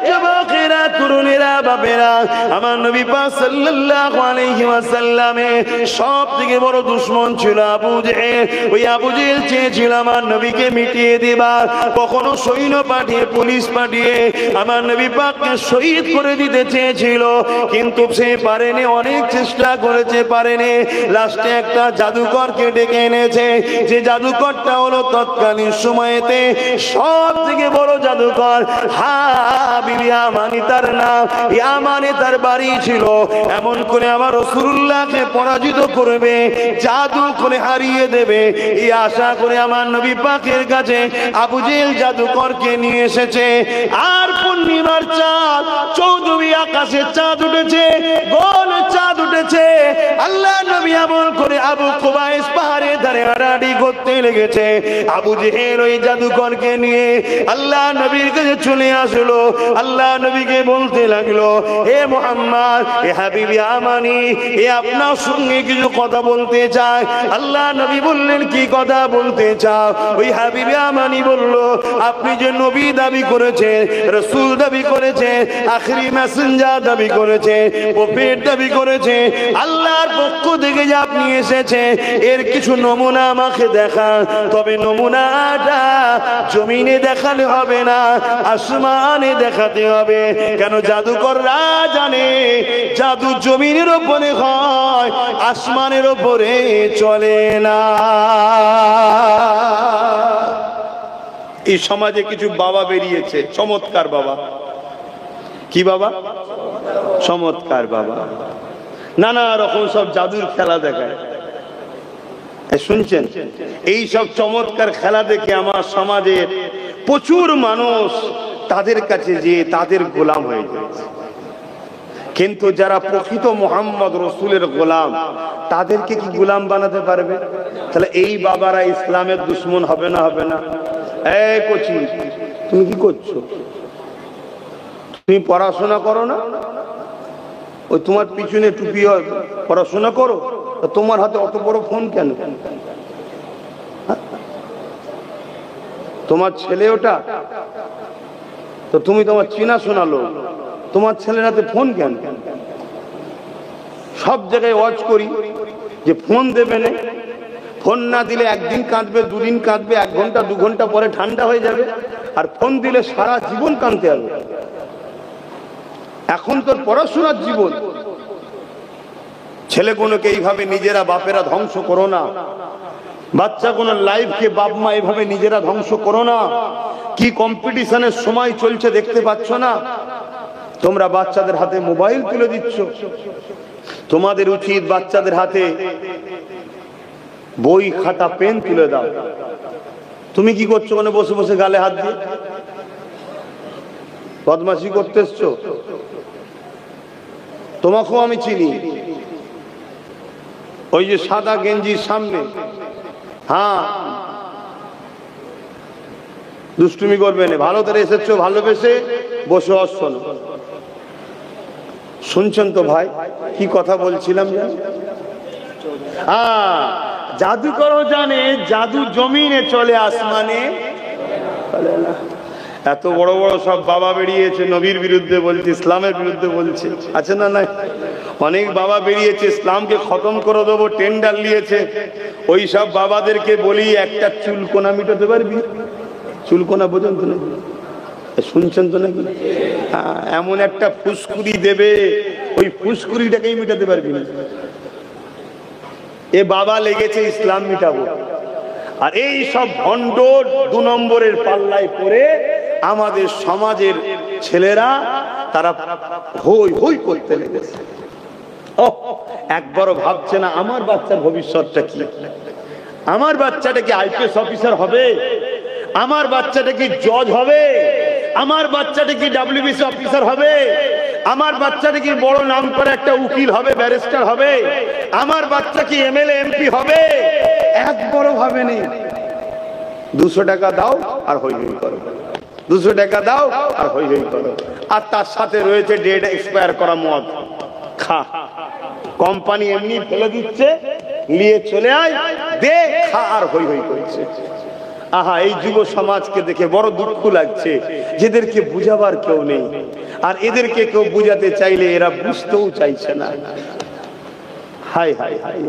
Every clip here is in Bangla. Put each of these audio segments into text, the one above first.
যুবকেরা, তরুণেরা, বাপেরা, আমার নবী পাক সাল্লাল্লাহু আলাইহি ওয়াসাল্লামে সবথেকে বড় দুশমন ছিল আবু জেহেল। ওই আবু জেহেল চেয়েছিল আমার নবীকে মিটিয়ে দেবার, কখনো সৈন্য পাঠিয়ে, পুলিশ পাঠিয়ে আমার নবী পাককে শহীদ করে দিতে চেয়েছিল, কিন্তু সে পারেনি। অনেক চেষ্টা করেছে, পারেনি। লাস্টে একটা জাদুকরকে ডেকে এনেছে, যে জাদুকরটা হলো তৎকালীন সময়েতে সব থেকে বড় জাদুকর হাবিব ইয়ামানি তার নাম। ইয়ামানে তার বাড়ি ছিল। এমন করে আমার রাসূলুল্লাহকে পরাজিত করবে, জাদু করে হারিয়ে দেবে, এই আশা করে আমার নবী পাকের কাছে আবু জেহেল জাদুকরকে নিয়ে এসেছে। আর পূর্ণিমার চাঁদ, চৌদ্দই আকাশে চাঁদ উঠেছে, গোল চাঁদ উঠেছে। আল্লাহ নবী এমন করে আবু কুবাইস পাহাড়ে ধারে হাঁটাহাঁটি করতে লেগেছে। আবু জেহেল ওই জাদুকরকে নিয়ে আল্লাহ নবীর কাছে চলে আসলো। আল্লাহ নবীকে বলতে লাগলো, হে মুহাম্মদ, হে হাবিব ইয়ামানি, এ আপনার সঙ্গে কিছু কথা বলতে চায়। আল্লাহ নবী বললেন, কি কথা বলতে চাও? ওই হাবিব ইয়ামানি বলল, আপনি যে নবী দাবি করেছেন, রাসূল দাবি করেছেন, আখেরি মেসেঞ্জার দাবি করেছেন, প্রফেট দাবি করেছেন, আল্লাহর পক্ষ থেকে যে আপনি এসেছে, এর কিছু নমুনা আমাকে দেখান। তবে নমুনাটা জমিনে দেখালে হবে না, আসমানে দেখাতে হবে। কেন? জাদুকররা জানে জাদু জমিনের উপরে হয়, আসমানের উপরে চলে না। এই সমাজে কিছু বাবা বেরিয়েছে, চমৎকার বাবা। কি বাবা? চমৎকার বাবা। নানা রকম সব জাদুর খেলা দেখায়। শুনছেন? এই সব চমৎকার খেলা দেখে আমার সমাজের প্রচুর মানুষ তাদের কাছে যে তাদের গোলাম হয়ে যাচ্ছে। কিন্তু যারা প্রকৃত মুহাম্মদ রাসূলের গোলাম, তাদেরকে কি গোলাম বানাতে পারবে? তাহলে এই বাবারা ইসলামের দুশমন হবে না? হবে না? এই কোচি, তুমি কি করছো? তুমি পড়াশোনা করো না? ওই তোমার পিছনে টুপি, পড়াশোনা করো, তোমার হাতে অত বড় ফোন কেন? তোমার ছেলে ওটা, তো তুমি তোমার চেনা শোনা লোক, তোমার ছেলের হাতে ফোন কেন? সব জায়গায় ওয়াজ করি যে ফোন দেবে না, ফোন না দিলে একদিন কাঁদবে, দুদিন কাঁদবে, 1 ঘন্টা 2 ঘন্টা পরে ঠান্ডা হয়ে যাবে, আর ফোন দিলে সারা জীবন কাঁদতে হবে। এখন তোর পড়াশোনার জীবন। ছেলেগুলোকে এইভাবে নিজেরা বাপেরা ধ্বংস করো না। বাচ্চা কোনো লাইফকে বাপ মা এইভাবে নিজেরা ধ্বংস করো না। কি কম্পিটিশনের সময় চলছে দেখতে পাচ্ছ না? তোমরা বাচ্চাদের হাতে মোবাইল তুলে দিচ্ছ। তোমাদের উচিত বাচ্চাদের হাতে বই, খাতা, পেন তুলে দাও। তুমি কি করছো? মানে বসে বসে গালে হাত দিয়ে বদমাশি করতে এসছো। তোমাকেও আমি চিনি। ওই যে সাদা গেঞ্জির সামনে, হ্যাঁ, দুষ্টুমি করবে না। ভালো করে এসেছো, ভালোবেসে বসে আসছো। শুনছেন তো ভাই কি কথা বলছিলাম? জাদুকরও জানে জাদু জমিনে চলে, আসমানে চলে না। এত বড় বড় সব বাবা বেরিয়েছে, নবীর বিরুদ্ধে বলছে, ইসলামের বিরুদ্ধে বলছে, আছে না? নাই, অনেক বাবা বেরিয়েছে, ইসলামকে খতম করে দেবো, টেন্ডার নিয়েছে। ওই সব বাবাদেরকে বলি, একটা চুলকোনা মিটাতে পারবি? চুলকোনা পর্যন্ত নেই। শুনছেন তো নাকি? এমন একটা ফুসকুড়ি দেবে, ওই ফুসকুড়িটাকেই মিটাতে পারবি না। এ বাবা লেগেছে ইসলাম মিটাবো, আর এই সব ভণ্ড 2 নম্বরের পাল্লায় পড়ে আমাদের সমাজের ছেলেরা তারা হই হই করতে লেগেছে। একবারও ভাবছে না আমার বাচ্চার ভবিষ্যৎটা কি? আমার বাচ্চাটা কি আইপিএস অফিসার হবে? আমার বাচ্চাটা কি জজ হবে? আমার বাচ্চাটা কি ডব্লিউবিসি অফিসার হবে? আমার বাচ্চাটা কি বড় নাম করে একটা উকিল হবে, ব্যারিস্টার হবে? আমার বাচ্চা কি এমএলএ এমপি হবে? একবারও ভাবেনি। 200 টাকা দাও আর হই হই করো, 200 টাকা দাও আর হই হই করো। আর তার সাথে রয়েছে ডেট এক্সপায়ার করা মদ খা। কোম্পানি এমনি ফেলে দিচ্ছে, নিয়ে চলে আয়, দে, খা আর হই হই করছে। আহা, এই যুব সমাজকে দেখে বড় দুঃখ লাগছে, যেদেরকে বুঝাবার কেউ নেই, আর এদেরকে কেউ বুঝাতে চাইলে এরা বুঝতেও চাইছে না। হাই হাই হাই,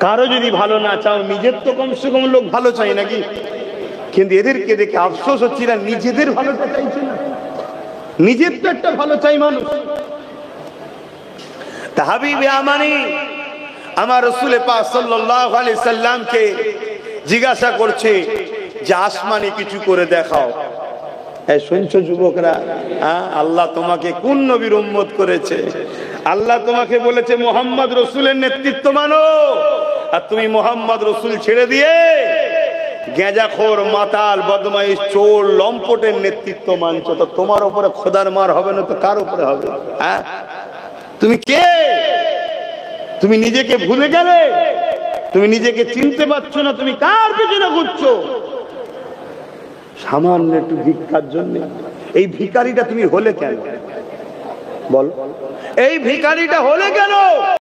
কারো যদি ভালো না চাও, নিজের তো কমসে কম লোক ভালো চাই নাকি? কিন্তু এদেরকে দেখে আফসোস হচ্ছে না, নিজেদের ভালোটা চাইছে না, নিজের তো একটা ভালো চাই মানুষ। তা হাবিবে আমানি আমার রাসূল পাক সাল্লাল্লাহু আলাইহি সাল্লামকে জিজ্ঞাসা করছে যে আসমানে কিছু করে দেখাও। শুনছো যুবকরা, আল্লাহ তোমাকে কোন নবীর উম্মত করেছে? আল্লাহ তোমাকে বলেছে মুহাম্মদ রাসূলের নেতৃত্ব মানো, আর তুমি মুহাম্মদ রাসূল ছেড়ে দিয়ে গেঁজাখোর, মাতাল, বদমাইশ, চোর, লম্পটের নেতৃত্ব মানছো। তো তোমার উপরে খোদার মার হবে না তো কার উপরে হবে? তুমি কে? তুমি নিজেকে ভুলে গেলে? তুমি নিজেকে চিনতে পারছো না? তুমি কার পিছনে ঘুরছো? সামান্য একটু ভিক্ষার জন্য এই ভিখারিটা তুমি হলে কেন? বল, এই ভিখারিটা হলে কেন?